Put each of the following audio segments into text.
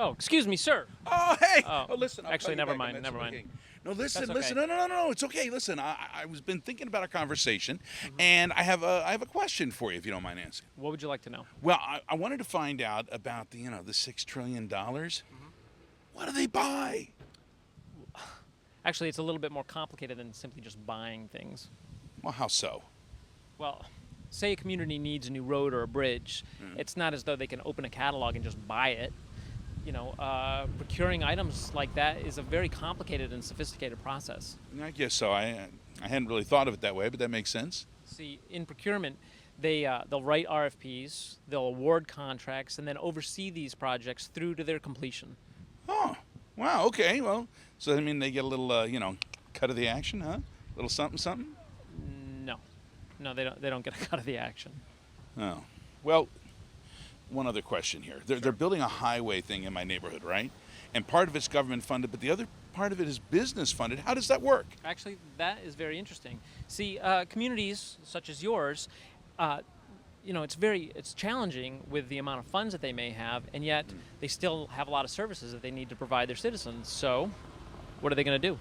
Oh, excuse me, sir. Oh, hey. Oh, Listen. I'll actually, call you never back. mind. Never mind. No, listen, That's listen. okay. No. It's okay. Listen, I was been thinking about our conversation, and I have a question for you, if you don't mind answering. What would you like to know? Well, I wanted to find out about the $6 trillion. What do they buy? Actually, it's a little bit more complicated than simply just buying things. Well, how so? Well, say a community needs a new road or a bridge. It's not as though they can open a catalog and just buy it. Procuring items like that is a very complicated and sophisticated process. I guess so. I hadn't really thought of it that way, but that makes sense. See, in procurement, they'll write RFPs, they'll award contracts, and then oversee these projects through to their completion. Oh, wow. Okay. Well, so I mean they get a little, cut of the action, huh? A little something, something. No, they don't. They don't get a cut of the action. Oh, well. One other question here. They're building a highway thing in my neighborhood, right? And part of it's government funded, but the other part of it is business funded. How does that work? Actually, that is very interesting. See, communities such as yours, it's challenging with the amount of funds that they may have, and yet they still have a lot of services that they need to provide their citizens. So, what are they going to do?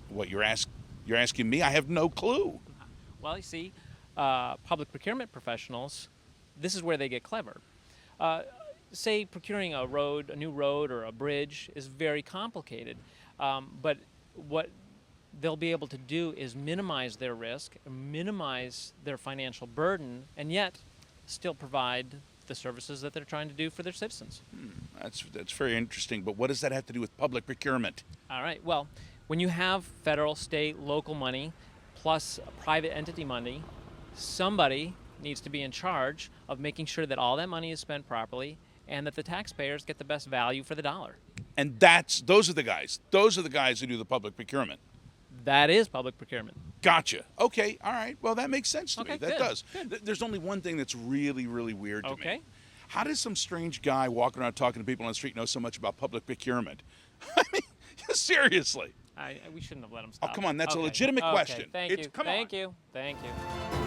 What you're asking me? I have no clue. Well, you see, public procurement professionals, this is where they get clever. Say procuring a new road or a bridge is very complicated, but what they'll be able to do is minimize their risk, minimize their financial burden, and yet still provide the services that they're trying to do for their citizens. That's very interesting, but what does that have to do with public procurement? All right, well, when you have federal, state, local money, plus private entity money, somebody needs to be in charge of making sure that all that money is spent properly and that the taxpayers get the best value for the dollar. And those are the guys. Those are the guys who do the public procurement. That is public procurement. Gotcha. Okay. All right. Well, that makes sense to Okay, me. That good, does. good. There's only one thing that's really, really weird to Okay. me. How does some strange guy walking around talking to people on the street know so much about public procurement? I mean, seriously. We shouldn't have let him stop. Oh, come on. That's a Okay. legitimate Okay. question. Thank you. Come on. Thank you.